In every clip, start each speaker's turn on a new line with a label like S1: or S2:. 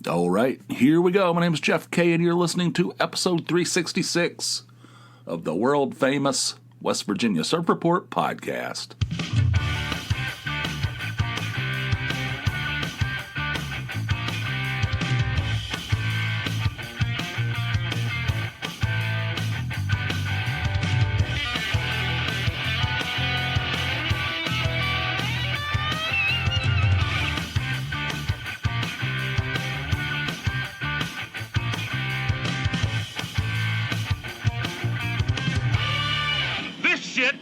S1: All right, here we go. My name is Jeff K, and you're listening to episode 366 of the world-famous West Virginia Surf Report podcast.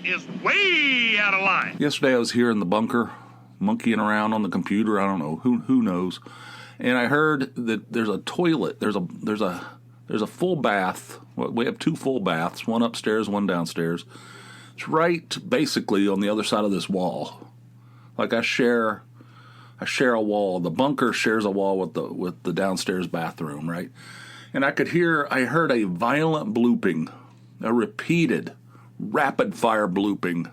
S2: Is way out of line.
S1: Yesterday I was here in the bunker, monkeying around on the computer. I don't know, who knows. And I heard that there's a toilet. There's a full bath. Well, we have two full baths, one upstairs, one downstairs. It's right basically on the other side of this wall. Like I share a wall. The bunker shares a wall with the downstairs bathroom, right? And I heard a violent blooping, a repeated rapid fire blooping,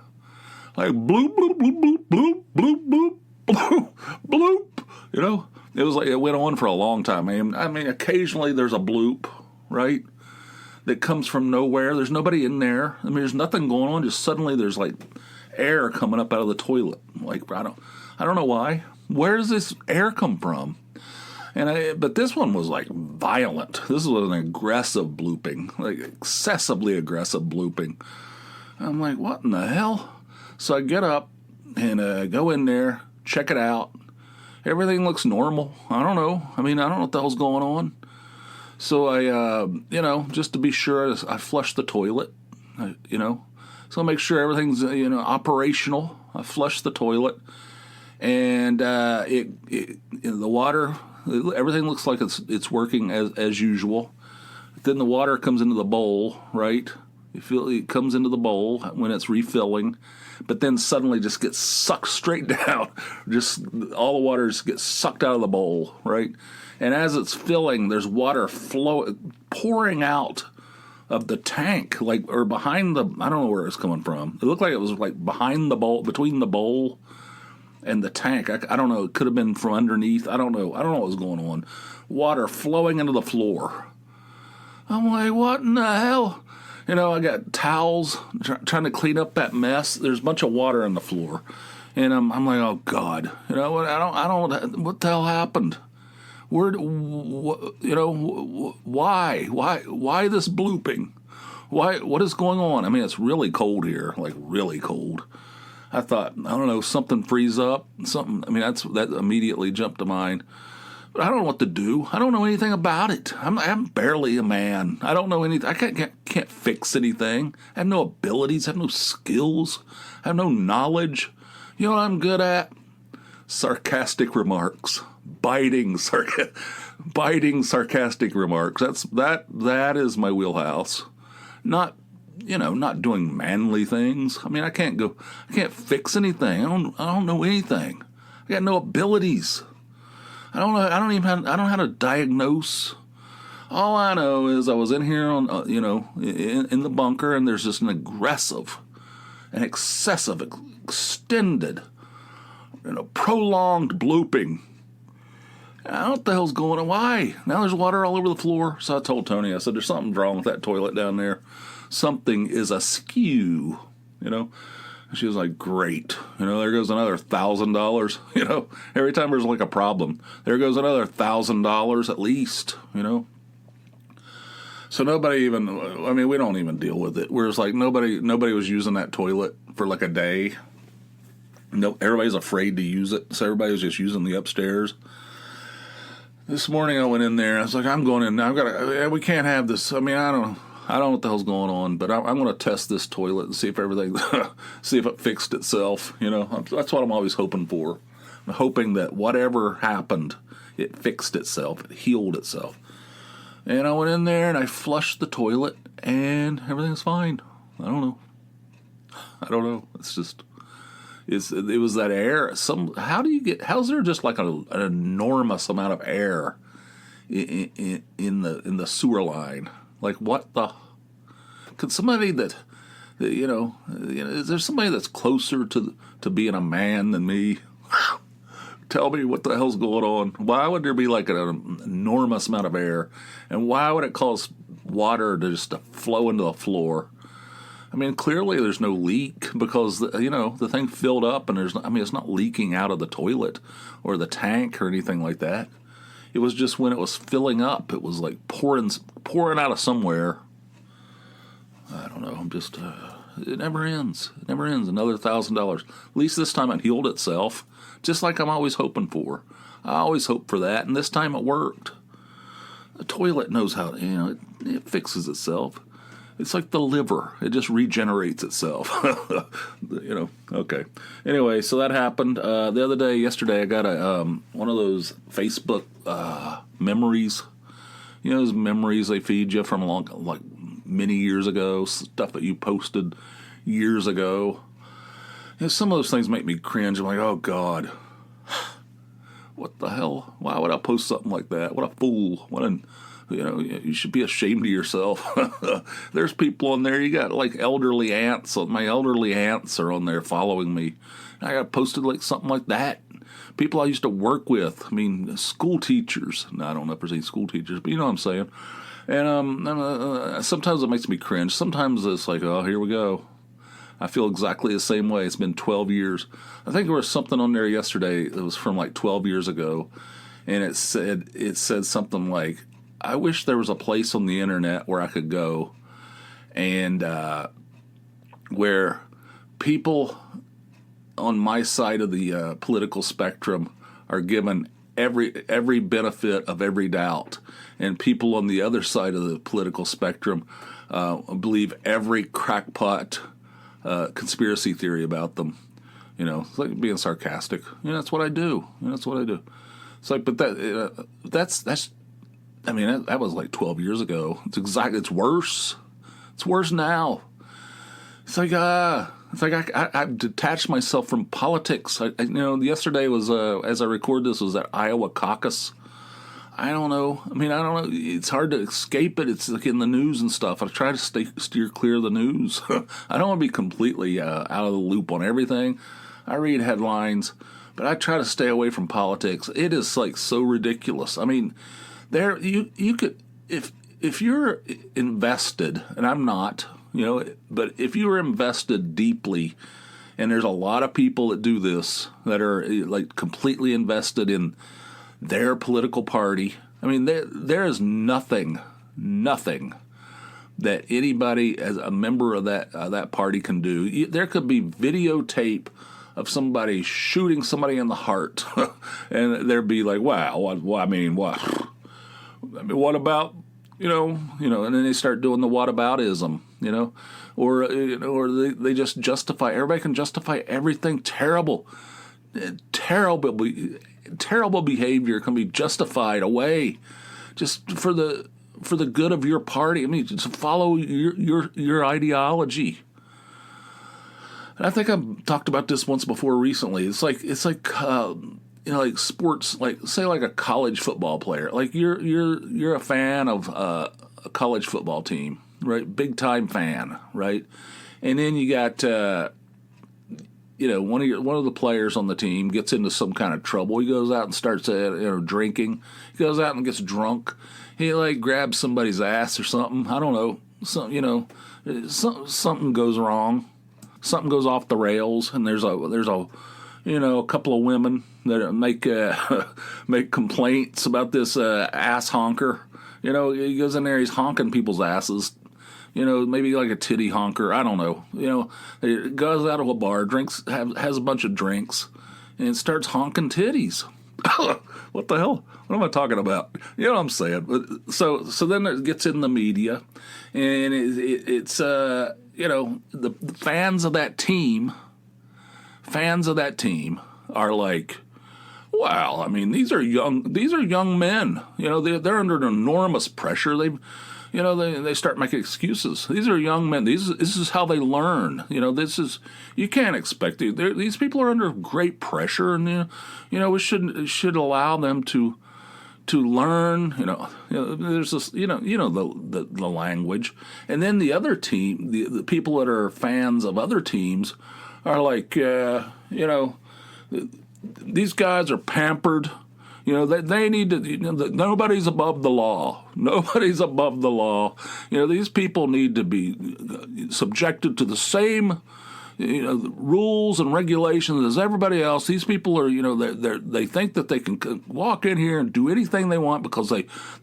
S1: like bloop bloop bloop bloop bloop bloop bloop bloop bloop. You know, it went on for a long time. I mean, occasionally there's a bloop, right, that comes from nowhere. There's nobody in there. I mean, there's nothing going on. Just suddenly there's like air coming up out of the toilet. Like I don't know why. Where does this air come from? But this one was like violent. This was an aggressive blooping, like excessively aggressive blooping. I'm like, what in the hell? So I get up and go in there, check it out. Everything looks normal. I don't know. I mean, I don't know what the hell's going on. So I, just to be sure, I flush the toilet, So I make sure everything's, operational. I flush the toilet. And the water, everything looks like it's working as usual. Then the water comes into the bowl, right? You feel it comes into the bowl when it's refilling, but then suddenly just gets sucked straight down. Just all the water just gets sucked out of the bowl, right? And as it's filling, there's water pouring out of the tank, or behind the. I don't know where it's coming from. It looked like it was like behind the bowl, between the bowl and the tank. I don't know. It could have been from underneath. I don't know. I don't know what was going on. Water flowing into the floor. I'm like, what in the hell? I got towels trying to clean up that mess. There's a bunch of water on the floor, and I'm like, oh God, I don't. What the hell happened? Why this blooping? What is going on? I mean, it's really cold here, like really cold. I thought, I don't know, something freeze up, something. I mean, that immediately jumped to mind. But I don't know what to do. I don't know anything about it. I'm barely a man. I don't know anything. I can't fix anything. I have no abilities. I have no skills. I have no knowledge. You know what I'm good at? Sarcastic remarks. Biting sarcastic remarks. That is my wheelhouse. Not doing manly things. I mean, I can't fix anything. I don't know anything. I got no abilities. I don't know. I don't know how to diagnose. All I know is I was in here on, in the bunker, and there's just an aggressive, an excessive, extended, prolonged blooping. I don't know what the hell's going on. Why? Now there's water all over the floor. So I told Tony, I said, there's something wrong with that toilet down there. Something is askew, She was like, great. There goes another $1,000. Every time there's like a problem, there goes another $1,000 at least, So nobody even, we don't even deal with it. Whereas like nobody was using that toilet for like a day. No, everybody's afraid to use it. So everybody was just using the upstairs. This morning I went in there. I was like, I'm going in now. We can't have this. I mean, I don't know what the hell's going on, but I'm going to test this toilet and see if see if it fixed itself. That's what I'm always hoping for. I'm hoping that whatever happened, it fixed itself, it healed itself. And I went in there and I flushed the toilet, and everything's fine. I don't know. It's just, it was that air. How's there just like an enormous amount of air in the sewer line? Like, what the? Could somebody that is there somebody that's closer to being a man than me? Tell me what the hell's going on. Why would there be like an enormous amount of air? And why would it cause water to just flow into the floor? I mean, clearly there's no leak because, the thing filled up and it's not leaking out of the toilet or the tank or anything like that. It was just when it was filling up, it was like pouring out of somewhere. I don't know. I'm just, it never ends. It never ends. Another $1,000. At least this time it healed itself, just like I'm always hoping for. I always hope for that, and this time it worked. The toilet knows how, it fixes itself. It's like the liver. It just regenerates itself. Okay. Anyway, so that happened. Yesterday, I got one of those Facebook memories. Those memories they feed you from many years ago, stuff that you posted years ago. Some of those things make me cringe. I'm like, oh, God. What the hell? Why would I post something like that? What a fool. You should be ashamed of yourself. There's people on there. You got like elderly aunts. My elderly aunts are on there following me. I got posted like something like that. People I used to work with. I mean, school teachers. No, I don't know if there's any school teachers, but you know what I'm saying. And sometimes it makes me cringe. Sometimes it's like, oh, here we go. I feel exactly the same way. It's been 12 years. I think there was something on there yesterday that was from like 12 years ago, and it said something like, I wish there was a place on the internet where I could go and where people on my side of the political spectrum are given every benefit of every doubt, and people on the other side of the political spectrum believe every crackpot conspiracy theory about them. It's like being sarcastic. That's what I do. That's what I do. It's like, but that's. I mean, that was like 12 years ago. It's worse. It's worse now. It's like I've detached myself from politics. Yesterday was, as I record this, was that Iowa caucus. I don't know. I don't know. It's hard to escape it. It's like in the news and stuff. I try to steer clear of the news. I don't want to be completely out of the loop on everything. I read headlines, but I try to stay away from politics. It is like so ridiculous. I mean, there you could, if you're invested, and I'm not, but if you are invested deeply, and there's a lot of people that do this that are like completely invested in their political party. I mean, there is nothing that anybody as a member of that party can do. There could be videotape of somebody shooting somebody in the heart, and there'd be like, wow, what? What about, and then they start doing the whataboutism, or they just justify, everybody can justify everything terrible behavior can be justified away just for the good of your party. I mean, just follow your ideology. And I think I've talked about this once before recently. It's like like sports, like say like a college football player. Like you're a fan of a college football team, right? Big time fan, right? And then you got one of the players on the team gets into some kind of trouble. He goes out and starts drinking. He goes out and gets drunk. He like grabs somebody's ass or something. I don't know. Something goes wrong. Something goes off the rails, and there's a couple of women that make complaints about this ass honker. He goes in there, he's honking people's asses. Maybe like a titty honker. I don't know. He goes out of a bar, has a bunch of drinks, and starts honking titties. What the hell? What am I talking about? You know what I'm saying? So then it gets in the media, and it's the fans of that team are like, wow, I mean, these are young men. They're under enormous pressure. They start making excuses. These are young men. This is how they learn. You can't expect it. These people are under great pressure, and we should allow them to learn. There's this. The language, and then the other team, the people that are fans of other teams, are like these guys are pampered. They need to. Nobody's above the law. Nobody's above the law. These people need to be subjected to the same rules and regulations as everybody else. These people are, they think that they can walk in here and do anything they want because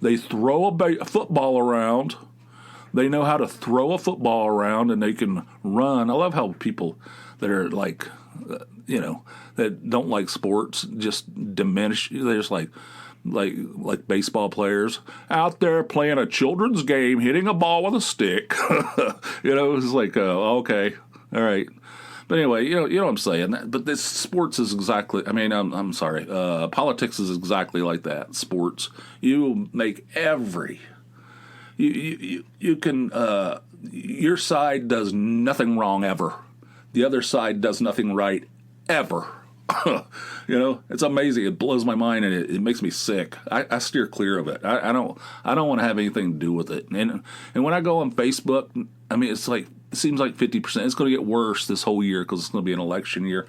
S1: they throw a football around. They know how to throw a football around and they can run. I love how people that are like, that don't like sports just diminish. They're just like baseball players out there playing a children's game, hitting a ball with a stick. It's like, okay, all right. But anyway, you know what I'm saying. But this sports is exactly. I mean, I'm sorry. Politics is exactly like that. Sports, you make you can. Your side does nothing wrong ever. The other side does nothing right ever. It's amazing. It blows my mind and it makes me sick. I steer clear of it. I don't want to have anything to do with it. And when I go on Facebook, I mean, it seems like 50%. It's going to get worse this whole year because it's going to be an election year.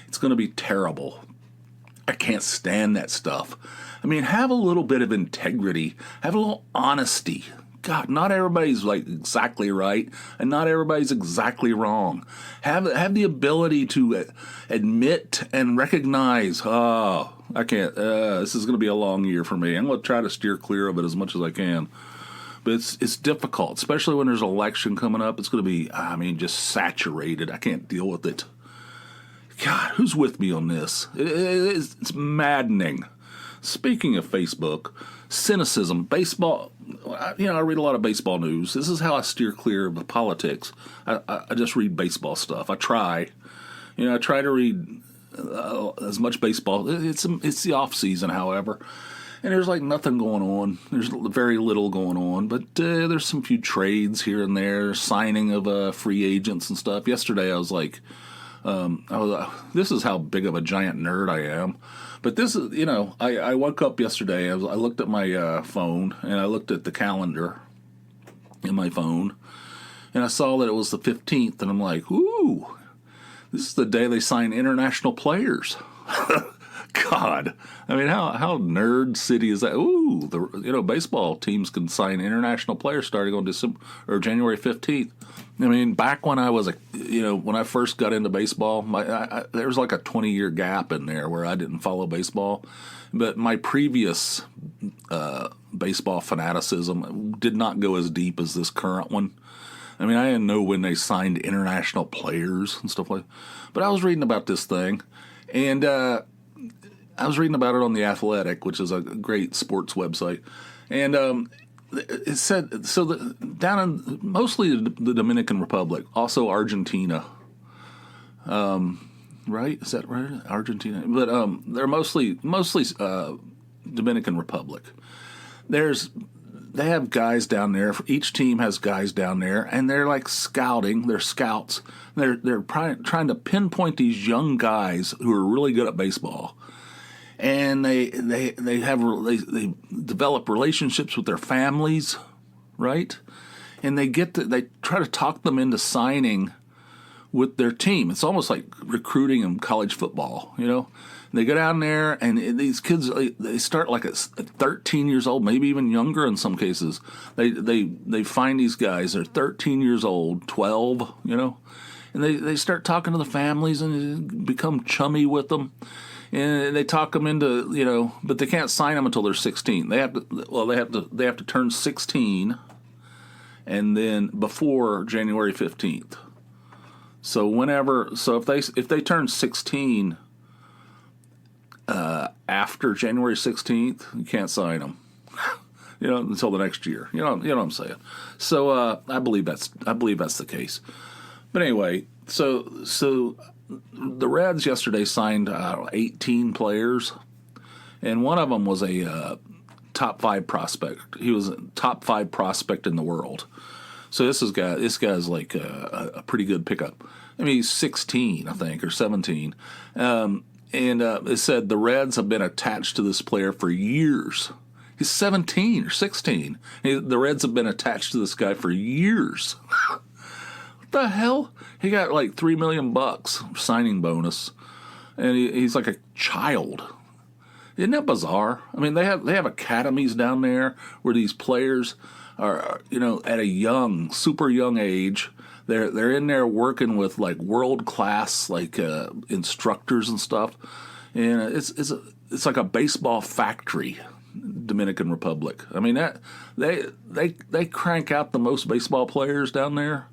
S1: It's going to be terrible. I can't stand that stuff. I mean, have a little bit of integrity. Have a little honesty. God, not everybody's like exactly right, and not everybody's exactly wrong. Have the ability to admit and recognize. Oh, I can't. This is going to be a long year for me. I'm going to try to steer clear of it as much as I can, but it's difficult, especially when there's an election coming up. It's going to be, just saturated. I can't deal with it. God, who's with me on this? It's maddening. Speaking of Facebook, cynicism, baseball. I read a lot of baseball news. This is how I steer clear of the politics. I just read baseball stuff. I try. I try to read as much baseball. It's the off season, however, and there's like nothing going on. There's very little going on, but there's some few trades here and there, signing of free agents and stuff. Yesterday, I was like, this is how big of a giant nerd I am. But this is, I woke up yesterday. I looked at my phone and I looked at the calendar in my phone, and I saw that it was the 15th, and I'm like, ooh, this is the day they sign international players. God, I mean, how nerd city is that? Ooh, baseball teams can sign international players starting on January 15th. I mean, back when I was when I first got into baseball, there was like a 20-year gap in there where I didn't follow baseball. But my previous baseball fanaticism did not go as deep as this current one. I mean, I didn't know when they signed international players and stuff like that. But I was reading about this thing, and I was reading about it on The Athletic, which is a great sports website. And it said, down in mostly the Dominican Republic, also Argentina, right? Is that right? Argentina. But they're mostly Dominican Republic. They have guys down there. Each team has guys down there, and they're like scouting. They're scouts. They're trying to pinpoint these young guys who are really good at baseball. And they develop relationships with their families, right? And they try to talk them into signing with their team. It's almost like recruiting in college football, They go down there, and these kids, they start like at 13 years old, maybe even younger in some cases. They find these guys. They're 13 years old, 12, and they start talking to the families and become chummy with them. And they talk them into, but they can't sign them until they're 16. They have to turn 16, and then before January 15th. So if they turn 16 after January 16th, you can't sign them. Until the next year. You know what I'm saying. So I believe that's the case. But anyway, so the Reds yesterday signed 18 players, and one of them was a top 5 prospect. He was a top 5 prospect in the world. So this guy's like a pretty good pickup. I mean, he's 16, I think, or 17. And it said the Reds have been attached to this player for years. He's 17 or 16. The Reds have been attached to this guy for years. What the hell? He got like $3 million signing bonus, and he's like a child. Isn't that bizarre? I mean, they have academies down there where these players are, at a super young age. They're in there working with like world class like instructors and stuff, and it's like a baseball factory. Dominican Republic. I mean that they crank out the most baseball players down there.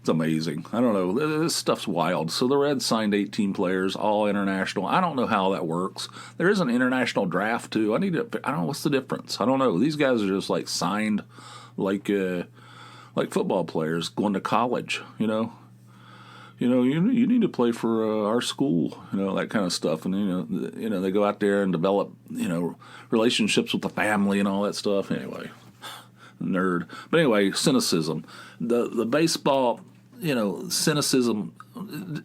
S1: It's amazing. I don't know. This stuff's wild. So the Reds signed 18 players, all international. I don't know how that works. There is an international draft too. I don't know what's the difference. I don't know. These guys are just like signed, like football players going to college. You need to play for our school. That kind of stuff. And they go out there and develop relationships with the family and all that stuff. Anyway. Nerd. But anyway, cynicism. The baseball, cynicism,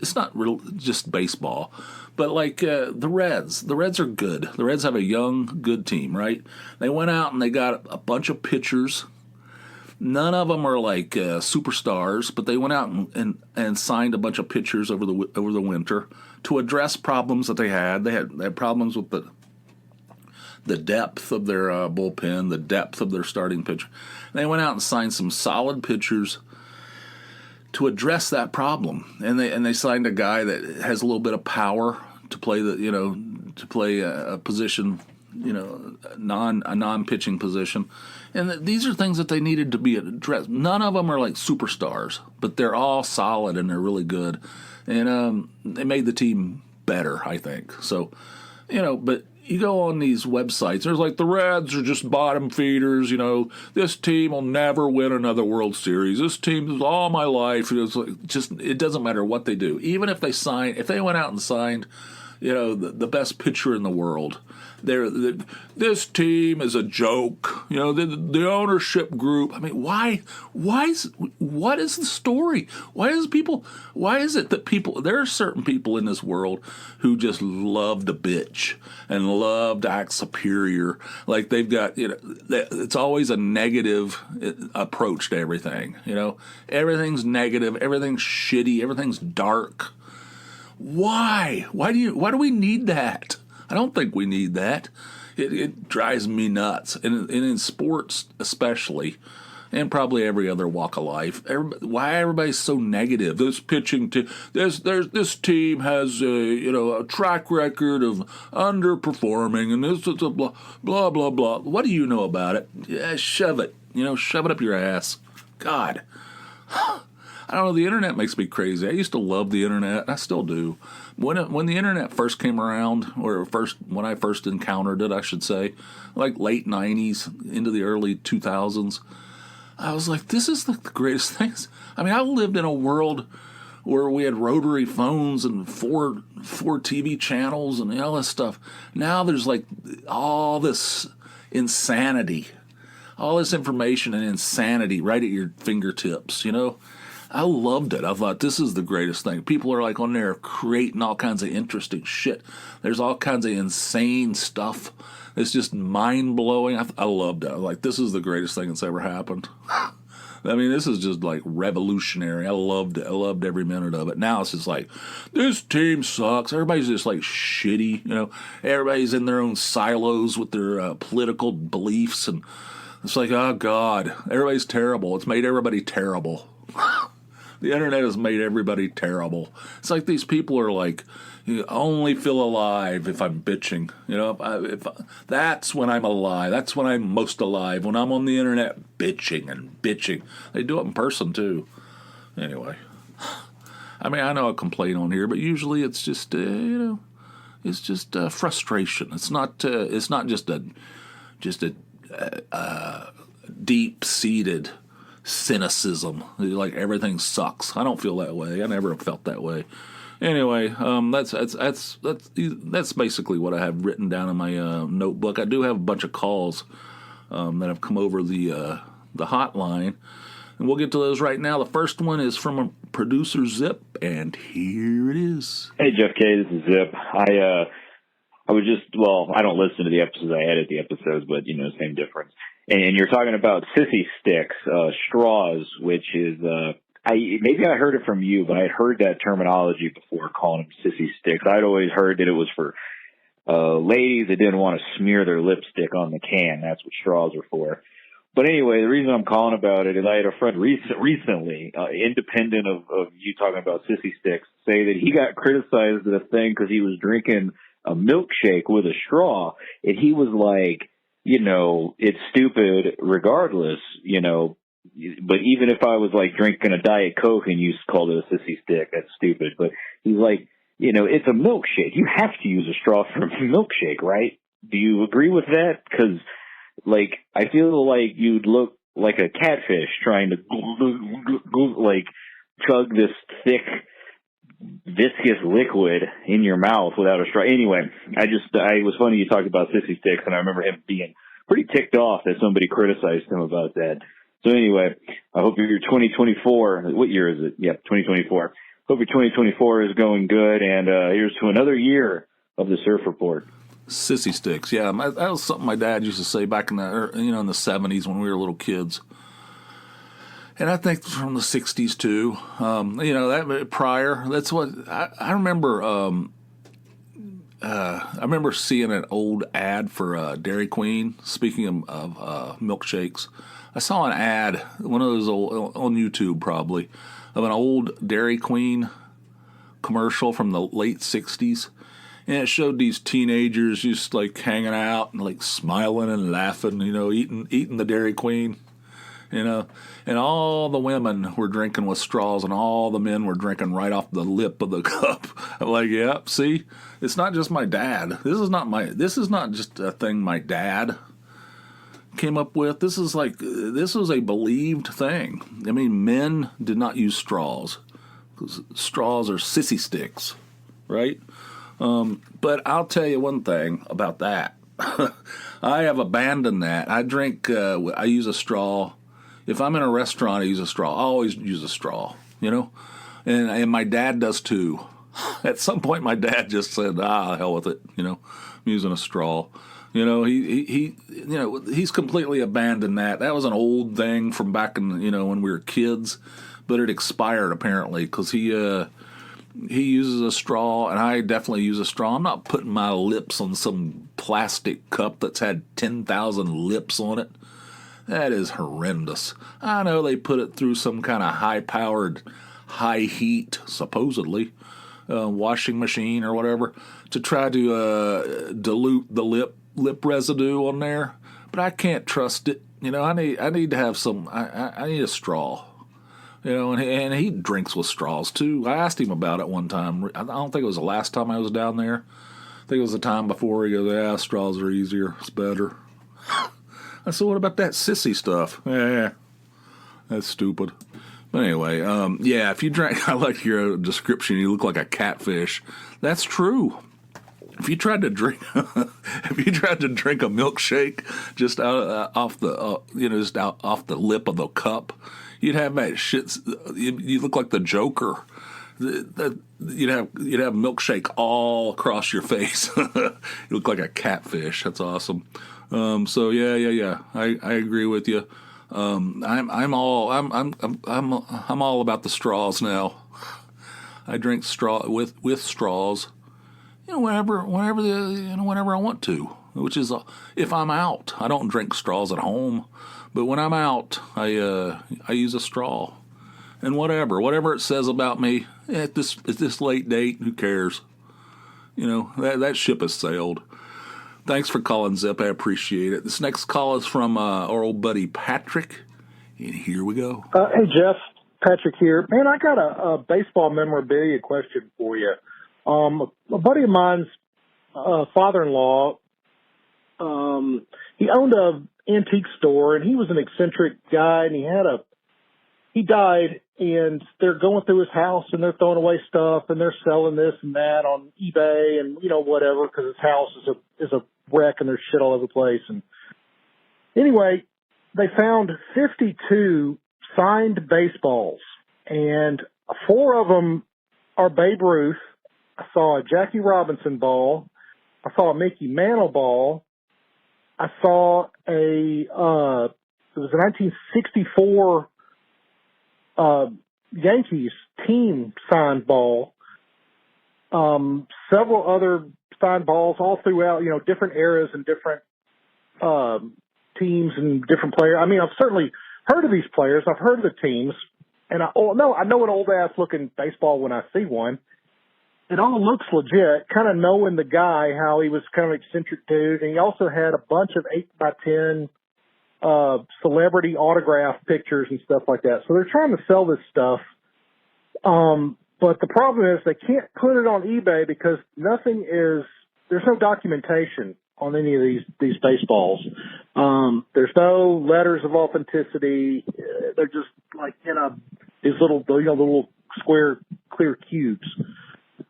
S1: it's not just baseball, but like the Reds. The Reds are good. The Reds have a young, good team, right? They went out and they got a bunch of pitchers. None of them are like superstars, but they went out and signed a bunch of pitchers over the winter to address problems that they had. They had problems with the depth of their bullpen, the depth of their starting pitcher. They went out and signed some solid pitchers to address that problem, and they signed a guy that has a little bit of power to play a position, a non-pitching position. And these are things that they needed to be addressed. None of them are like superstars, but they're all solid and they're really good, and they made the team better, I think. So, but you go on these websites, there's like the Reds are just bottom feeders, this team will never win another World Series. This team is all my life. It's like it doesn't matter what they do. Even if they went out and signed, the best pitcher in the world, this team is a joke. The ownership group. I mean, what is the story? Why is it that there are certain people in this world who just love to bitch and love to act superior? Like they've got, it's always a negative approach to everything. Everything's negative, everything's shitty, everything's dark. Why? Why do we need that? I don't think we need that. It drives me nuts. And in sports especially, and probably every other walk of life, why everybody's so negative? This pitching team, this team has a track record of underperforming, and this is a blah blah blah. What do you know about it? Yeah, shove it. Shove it up your ass. God. I don't know, the internet makes me crazy. I used to love the internet. I still do. When the internet first came around, when I first encountered it, I should say, like late 90s into the early 2000s, I was like, this is the greatest things. I mean, I lived in a world where we had rotary phones and four TV channels and all this stuff. Now there's like all this insanity, all this information and insanity right at your fingertips, I loved it. I thought, this is the greatest thing. People are like on there creating all kinds of interesting shit. There's all kinds of insane stuff. It's just mind-blowing. I loved it. I was like, this is the greatest thing that's ever happened. I mean, this is just like revolutionary. I loved it. I loved every minute of it. Now it's just like, this team sucks. Everybody's just like shitty. Everybody's in their own silos with their political beliefs. And it's like, oh, God, everybody's terrible. It's made everybody terrible. The internet has made everybody terrible. It's like these people are like, you only feel alive if I'm bitching. That's when I'm alive. That's when I'm most alive. When I'm on the internet bitching and bitching. They do it in person too. Anyway, I mean, I know I complain on here, but usually it's just it's just frustration. It's not just a deep-seated cynicism, like everything sucks. I don't feel that way. I never felt that way. Anyway, that's basically what I have written down in my notebook. I do have a bunch of calls that have come over the hotline, and we'll get to those right now. The first one is from a producer, Zip, and here it is.
S3: Hey, Jeff K, this is Zip. I was I don't listen to the episodes. I edit the episodes, but same difference. And you're talking about sissy sticks, straws, which is maybe I heard it from you, but I had heard that terminology before, calling them sissy sticks. I'd always heard that it was for ladies that didn't want to smear their lipstick on the can. That's what straws are for. But anyway, the reason I'm calling about it is I had a friend recently, independent of you talking about sissy sticks, say that he got criticized at a thing because he was drinking a milkshake with a straw, and he was like, it's stupid regardless, but even if I was like drinking a Diet Coke and you called it a sissy stick, that's stupid. But he's like, it's a milkshake. You have to use a straw for a milkshake, right? Do you agree with that? Because, like, I feel like you'd look like a catfish trying to, like, chug this thick, viscous liquid in your mouth without a straw. Anyway, it was funny you talked about sissy sticks, and I remember him being pretty ticked off that somebody criticized him about that. So anyway, I hope your 2024, what year is it? Yep, 2024. Hope your 2024 is going good, and here's to another year of the Surf Report.
S1: Sissy sticks, yeah. That was something my dad used to say back in the in the 70s when we were little kids. And I think from the 60s too. That prior, that's what I remember. I remember seeing an old ad for Dairy Queen. Speaking of milkshakes, I saw an ad, one of those old, on YouTube probably, of an old Dairy Queen commercial from the late 60s. And it showed these teenagers just like hanging out and like smiling and laughing, eating the Dairy Queen. And all the women were drinking with straws, and all the men were drinking right off the lip of the cup. I'm like, yep, see, it's not just my dad. This is not just a thing my dad came up with. This was a believed thing. I mean, men did not use straws because straws are sissy sticks, right? But I'll tell you one thing about that. I have abandoned that. I use a straw. If I'm in a restaurant, I use a straw. I always use a straw, and my dad does too. At some point, my dad just said, hell with it, I'm using a straw. He's completely abandoned that. That was an old thing from back in, when we were kids, but it expired apparently because he uses a straw, and I definitely use a straw. I'm not putting my lips on some plastic cup that's had 10,000 lips on it. That is horrendous. I know they put it through some kind of high-powered, high-heat, supposedly, washing machine or whatever, to try to dilute the lip residue on there. But I can't trust it. I need to have some. I need a straw. And he drinks with straws too. I asked him about it one time. I don't think it was the last time I was down there. I think it was the time before. He goes, "Yeah, straws are easier. It's better." I said, "What about that sissy stuff?" Yeah, that's stupid. But anyway, if you drink, I like your description. You look like a catfish. That's true. If you tried to drink, a milkshake just off the lip of the cup, you'd have that shit. You look like the Joker. You'd have milkshake all across your face. You look like a catfish. That's awesome. So yeah. I agree with you. I'm all about the straws now. I drink straw with straws. Whenever I want to, which is if I'm out. I don't drink straws at home, but when I'm out, I use a straw. And whatever it says about me at this late date, who cares? That ship has sailed. Thanks for calling, Zip. I appreciate it. This next call is from our old buddy Patrick, and here we go.
S4: Hey, Jeff. Patrick here. Man, I got a baseball memorabilia question for you. A buddy of mine's father-in-law, he owned an antique store, and he was an eccentric guy, and he died, and they're going through his house, and they're throwing away stuff, and they're selling this and that on eBay and, whatever, because his house is a wreck, and there's shit all over the place. And anyway, they found 52 signed baseballs, and 4 of them are Babe Ruth. I saw a Jackie Robinson ball. I saw a Mickey Mantle ball. I saw it was a 1964 Yankees team signed ball, several other signed balls all throughout, different eras and different teams and different players. I mean, I've certainly heard of these players. I've heard of the teams. And I know an old-ass looking baseball when I see one. It all looks legit, kind of knowing the guy, how he was kind of eccentric dude. And he also had a bunch of 8x10 celebrity autograph pictures and stuff like that. So they're trying to sell this stuff. But the problem is they can't put it on eBay because there's no documentation on any of these baseballs. There's no letters of authenticity. They're just like these little square clear cubes.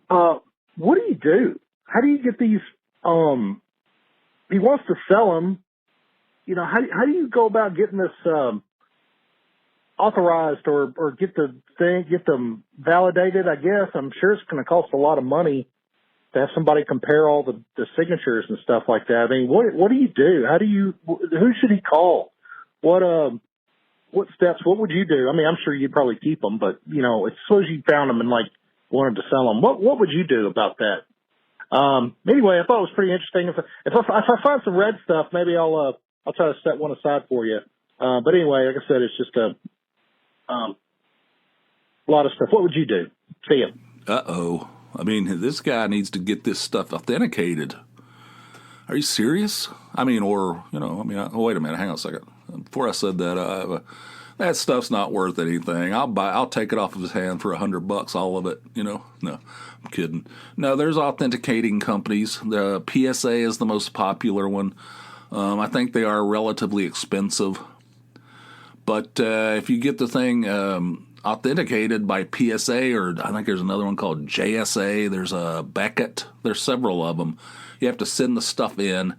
S4: What do you do? How do you get these? He wants to sell them. How do you go about getting this authorized or get them validated? I guess I'm sure it's going to cost a lot of money to have somebody compare all the signatures and stuff like that. I mean, what do you do? Who should he call? What steps? What would you do? I mean, I'm sure you'd probably keep them, but suppose you found them and wanted to sell them. What would you do about that? Anyway, I thought it was pretty interesting. If I find some red stuff, maybe I'll try to set one aside for you. But anyway, like I said, it's just a lot of stuff. What would you do? See ya.
S1: Uh-oh. I mean, this guy needs to get this stuff authenticated. Are you serious? I mean, wait a minute, hang on a second. Before I said that, that stuff's not worth anything. I'll take it off of his hand for $100, all of it. No, I'm kidding. No, there's authenticating companies. The PSA is the most popular one. I think they are relatively expensive. But if you get the thing authenticated by PSA, or I think there's another one called JSA, there's a Beckett, there's several of them. You have to send the stuff in,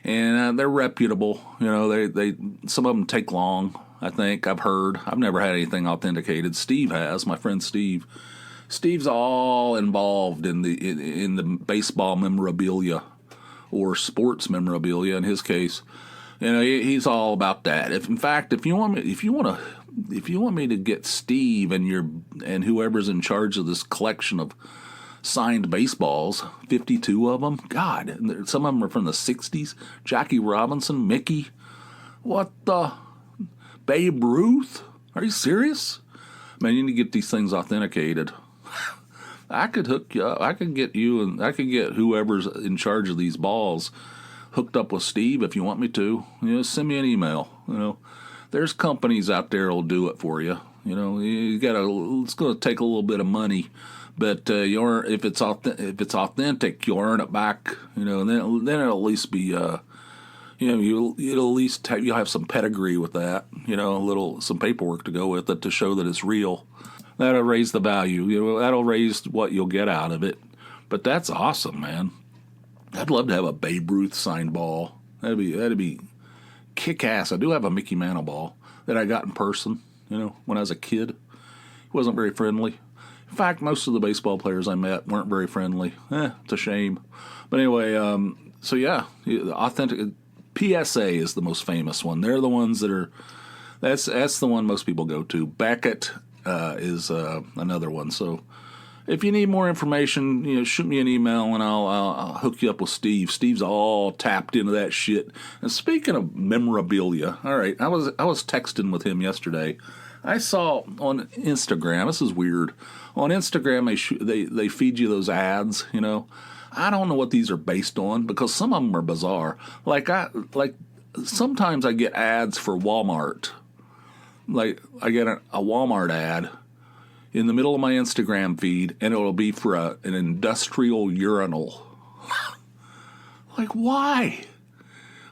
S1: and they're reputable. They some of them take long, I think. I've heard. I've never had anything authenticated. Steve has, my friend Steve. Steve's all involved in the baseball memorabilia or sports memorabilia in his case. He's all about that. If you want me to get Steve and whoever's in charge of this collection of signed baseballs, 52 of them, God, some of them are from the 60s. Jackie Robinson, Mickey, what the Babe Ruth? Are you serious? Man, you need to get these things authenticated. I could hook you up. I could get whoever's in charge of these balls hooked up with Steve if you want me to. Send me an email. There's companies out there that'll do it for you. It's going to take a little bit of money, but if it's authentic, you'll earn it back. And then it'll at least be you'll have some pedigree with that. Some paperwork to go with it to show that it's real. That'll raise the value. That'll raise what you'll get out of it. But that's awesome, man. I'd love to have a Babe Ruth signed ball. That'd be kick-ass. I do have a Mickey Mantle ball that I got in person, when I was a kid. He wasn't very friendly. In fact, most of the baseball players I met weren't very friendly. It's a shame. But anyway, so yeah, authentic PSA is the most famous one. They're the ones that are. That's the one most people go to. Beckett is another one. So if you need more information, shoot me an email and I'll hook you up with Steve. Steve's all tapped into that shit. And speaking of memorabilia, all right, I was texting with him yesterday. I saw on Instagram. This is weird. On Instagram, they feed you those ads. I don't know what these are based on because some of them are bizarre. Sometimes I get ads for Walmart. Like I get a Walmart ad in the middle of my Instagram feed, and it'll be for an industrial urinal. Why?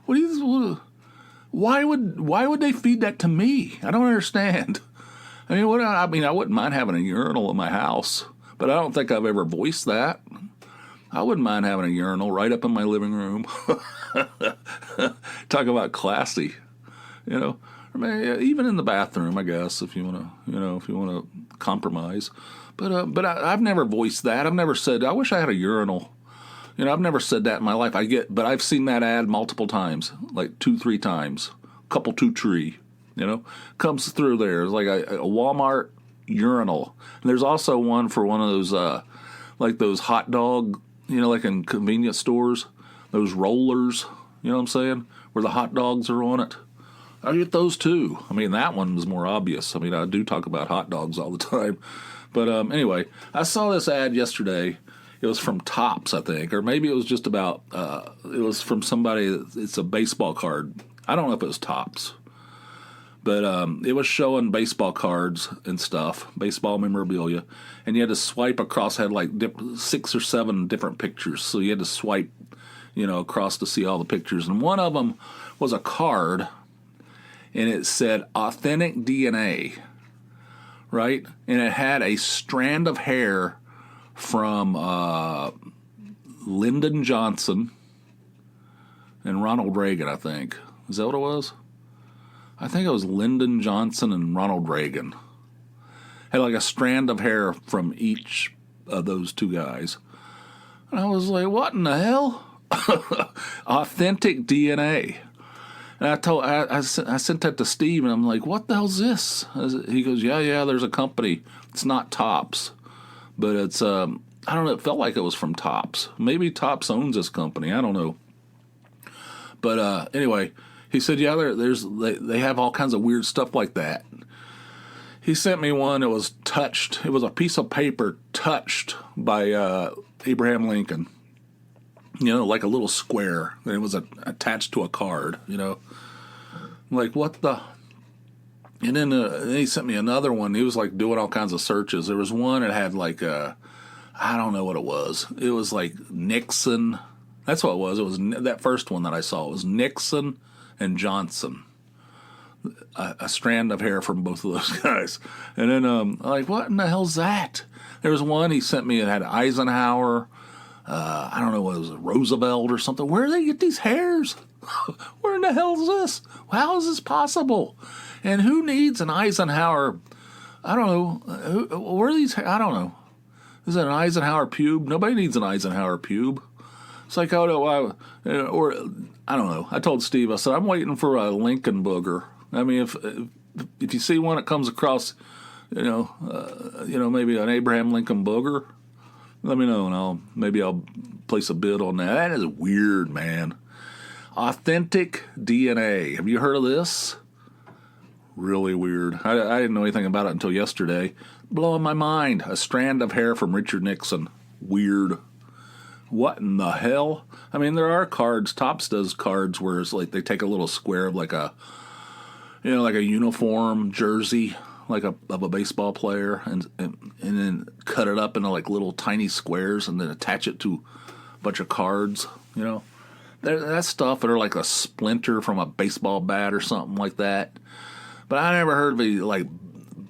S1: Why would they feed that to me? I don't understand. I wouldn't mind having a urinal in my house, but I don't think I've ever voiced that. I wouldn't mind having a urinal right up in my living room. Talk about classy, even in the bathroom, I guess, if you want to compromise. But I've never voiced that. I've never said, I wish I had a urinal. I've never said that in my life. But I've seen that ad multiple times, like 2-3 times. Couple 2 tree, comes through there. It's like a Walmart urinal. And there's also one for one of those, like those hot dog, like in convenience stores, those rollers, you know what I'm saying, where the hot dogs are on it. I get those too. I mean, that one was more obvious. I mean, I do talk about hot dogs all the time. But anyway, I saw this ad yesterday. It was from Topps, I think, or maybe it was just about, it was from somebody, it's a baseball card. I don't know if it was Topps. But it was showing baseball cards and stuff, baseball memorabilia. And you had to swipe across, had like 6 or 7 different pictures. So you had to swipe, across to see all the pictures. And one of them was a card, and it said authentic DNA, right? And it had a strand of hair from Lyndon Johnson and Ronald Reagan, I think. Is that what it was? I think it was Lyndon Johnson and Ronald Reagan. Had like a strand of hair from each of those two guys. And I was like, what in the hell? Authentic DNA. And I sent that to Steve, and I'm like, what the hell's this? He goes, yeah, there's a company. It's not Topps. But it's, I don't know, it felt like it was from Topps. Maybe Topps owns this company. I don't know. But anyway, he said, yeah, they have all kinds of weird stuff like that. He sent me one. It was touched. It was a piece of paper touched by Abraham Lincoln. Like a little square. And it was attached to a card, Like, what the... And then he sent me another one. He was, like, doing all kinds of searches. There was one that had, like, I don't know what it was. It was, like, Nixon. That's what it was. It was that first one that I saw. It was Nixon and Johnson. A strand of hair from both of those guys. And then I'm like, what in the hell's that? There was one he sent me that had Eisenhower. I don't know what it was, Roosevelt or something. Where do they get these hairs? Where in the hell is this? How is this possible? And who needs an Eisenhower? I don't know. Where are these? I don't know. Is it an Eisenhower pube? Nobody needs an Eisenhower pube. It's like, oh no, or I don't know. I told Steve, I said, I'm waiting for a Lincoln booger. I mean, if you see one that comes across, maybe an Abraham Lincoln booger, let me know, and I'll place a bid on that. That is weird, man. Authentic DNA. Have you heard of this? Really weird. I didn't know anything about it until yesterday. Blowing my mind. A strand of hair from Richard Nixon. Weird. What in the hell? I mean, there are cards. Topps does cards where it's like they take a little square of like a uniform jersey, like of a baseball player, and then cut it up into like little tiny squares and then attach it to a bunch of cards. That stuff that are like a splinter from a baseball bat or something like that. But I never heard of the like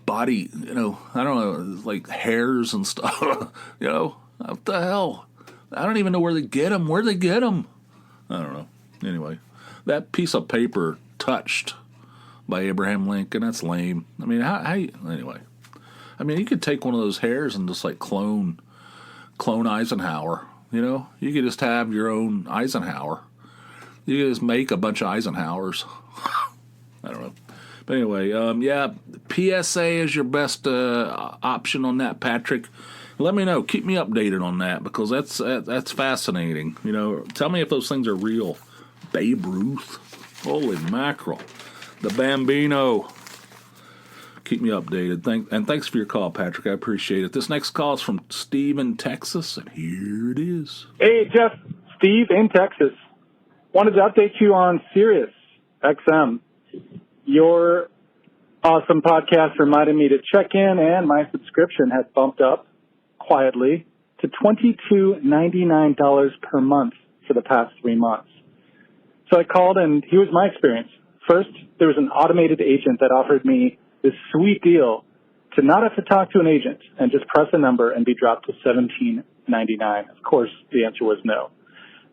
S1: body. I don't know, like hairs and stuff. What the hell? I don't even know where they get them. Where they get them? I don't know. Anyway, that piece of paper touched by Abraham Lincoln, that's lame. I mean, anyway. I mean, you could take one of those hairs and just like clone Eisenhower. You could just have your own Eisenhower. You could just make a bunch of Eisenhowers. I don't know. But anyway, PSA is your best option on that, Patrick. Let me know. Keep me updated on that because that's fascinating. Tell me if those things are real. Babe Ruth. Holy mackerel. The Bambino. Keep me updated. Thanks for your call, Patrick. I appreciate it. This next call is from Steve in Texas, and here it is.
S4: Hey, Jeff. Steve in Texas. Wanted to update you on Sirius XM. Your awesome podcast reminded me to check in, and my subscription has bumped up quietly to $22.99 per month for the past 3 months. So I called, and here's my experience. First, there was an automated agent that offered me this sweet deal to not have to talk to an agent and just press a number and be dropped to $17.99. Of course, the answer was no.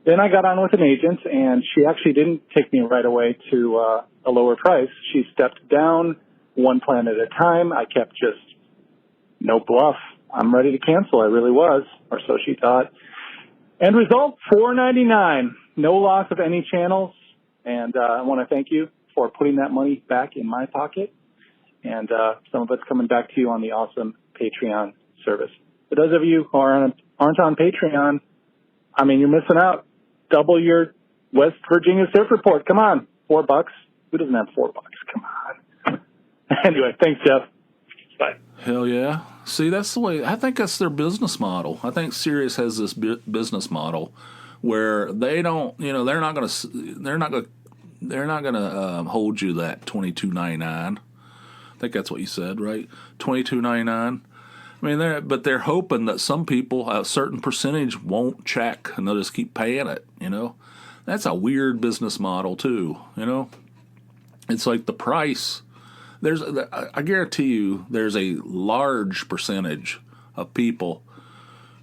S4: Then I got on with an agent, and she actually didn't take me right away to a lower price. She stepped down one plan at a time. I kept just no bluff. I'm ready to cancel. I really was, or so she thought. End result, $4.99. No loss of any channels. And I want to thank you for putting that money back in my pocket. and some of it's coming back to you on the awesome Patreon service. For those of you who aren't on Patreon, I mean, you're missing out. Double your West Virginia Surf Report. Come on, $4. Who doesn't have $4? Come on. Anyway, thanks, Jeff. Bye.
S1: Hell yeah. See, that's the way. I think that's their business model. I think Sirius has this business model where they don't, they're not going to hold you that $22.99. I think that's what you said, right? $22.99. I mean, they're hoping that some people, a certain percentage, won't check and they'll just keep paying it. That's a weird business model too. It's like the price. I guarantee you, there's a large percentage of people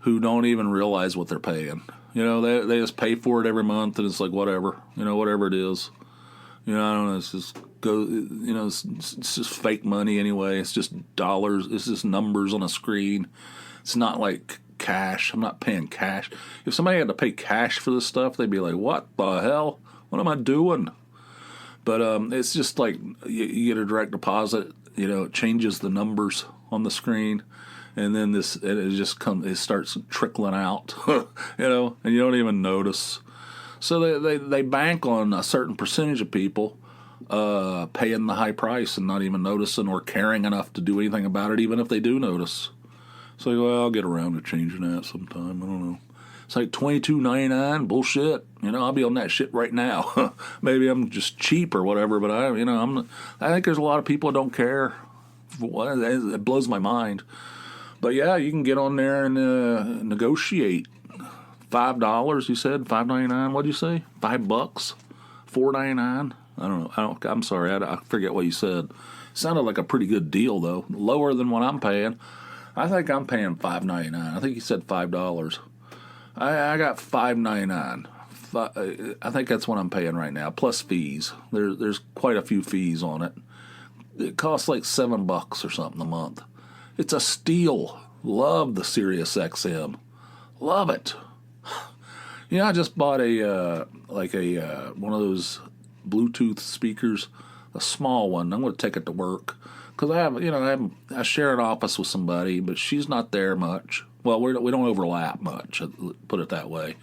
S1: who don't even realize what they're paying. They just pay for it every month, and it's like whatever, whatever it is. I don't know. It's just it's just fake money anyway. It's just dollars. It's just numbers on a screen. It's not like cash. I'm not paying cash. If somebody had to pay cash for this stuff, they'd be like, "What the hell? What am I doing?" But it's just like you get a direct deposit. It changes the numbers on the screen, and then it starts trickling out. And you don't even notice. So they bank on a certain percentage of people paying the high price and not even noticing or caring enough to do anything about it, even if they do notice. So I'll get around to changing that sometime. I don't know. It's like $22.99, bullshit. I'll be on that shit right now. Maybe I'm just cheap or whatever, but I think there's a lot of people that don't care. It blows my mind. But yeah, you can get on there and negotiate. $5, you said? $5.99? What'd you say? $5? $4.99? I don't know. I'm sorry. I forget what you said. Sounded like a pretty good deal though. Lower than what I'm paying. I think I'm paying $5.99. I think you said $5. I got $5.99. I think that's what I'm paying right now, plus fees. There's quite a few fees on it. It costs like $7 or something a month. It's a steal. Love the Sirius XM. Love it. I just bought one of those Bluetooth speakers, a small one. I'm going to take it to work because I share an office with somebody, but she's not there much. Well, we don't overlap much, put it that way.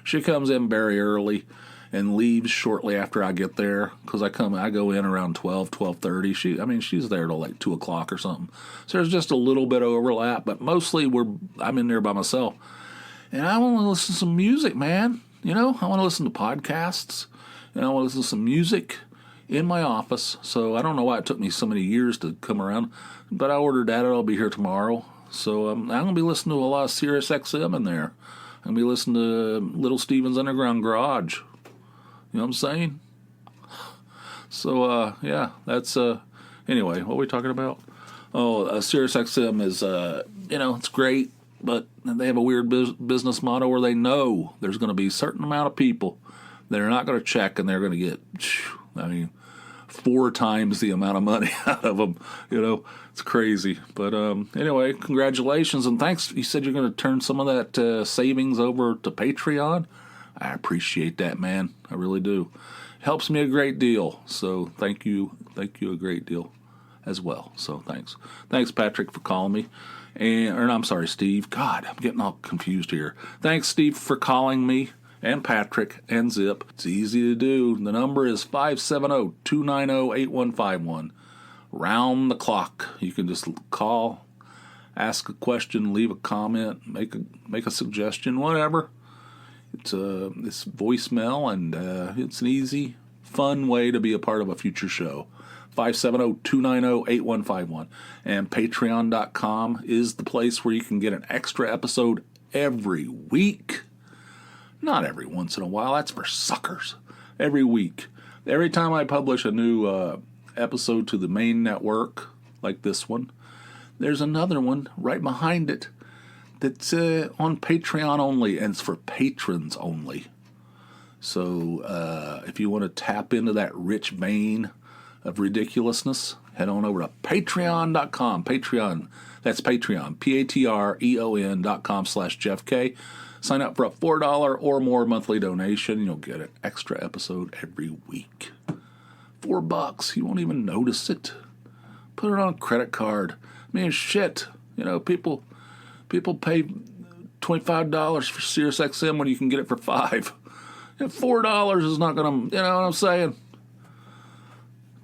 S1: She comes in very early and leaves shortly after I get there because I go in around 12:30. She's there till like 2 o'clock or something. So there's just a little bit of overlap, but mostly I'm in there by myself. And I want to listen to some music, man. I want to listen to podcasts, and I want to listen to some music in my office. So I don't know why it took me so many years to come around, but I ordered that. It'll be here tomorrow. So I'm going to be listening to a lot of Sirius XM in there. I'm going to be listening to Little Steven's Underground Garage. You know what I'm saying? So, yeah, that's, anyway, what are we talking about? Sirius XM is, it's great, but they have a weird business model where they know there's going to be a certain amount of people that are not going to check, and they're going to get, 4 times the amount of money out of them. It's crazy. But anyway, congratulations and thanks. You said you're going to turn some of that savings over to Patreon. I appreciate that, man. I really do. Helps me a great deal. So thank you a great deal as well. So thanks, Patrick, for calling me. I'm sorry, Steve. God, I'm getting all confused here. Thanks, Steve, for calling me. And Patrick, and Zip. It's easy to do. The number is 570-290-8151. Round the clock. You can just call, ask a question, leave a comment, make a suggestion, whatever. It's voicemail, and it's an easy, fun way to be a part of a future show. 570-290-8151. And Patreon.com is the place where you can get an extra episode every week. Not every once in a while. That's for suckers. Every week. Every time I publish a new episode to the main network, like this one, there's another one right behind it that's on Patreon only, and it's for patrons only. So if you want to tap into that rich vein of ridiculousness, head on over to Patreon.com. Patreon. That's Patreon. Patreon.com/JeffK. Sign up for a $4 or more monthly donation. You'll get an extra episode every week. $4. You won't even notice it. Put it on a credit card. I mean, shit. People pay $25 for Sirius XM when you can get it for $5. And $4 is not going to, you know what I'm saying?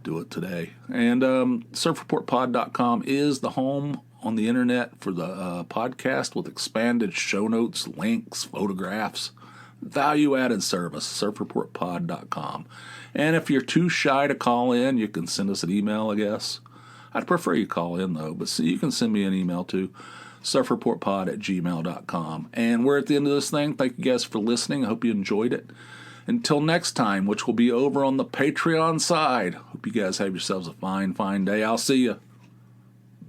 S1: Do it today. And surfreportpod.com is the home on the internet for the podcast with expanded show notes, links, photographs, value-added service, surfreportpod.com. And if you're too shy to call in, you can send us an email, I guess. I'd prefer you call in, though, but you can send me an email too, surfreportpod@gmail.com. And we're at the end of this thing. Thank you guys for listening. I hope you enjoyed it. Until next time, which will be over on the Patreon side, hope you guys have yourselves a fine, fine day. I'll see you.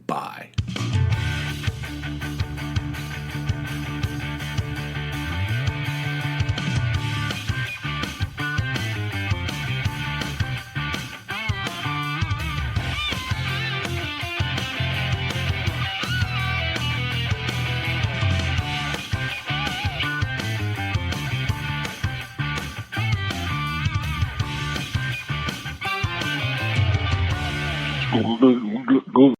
S1: Bye.
S3: Go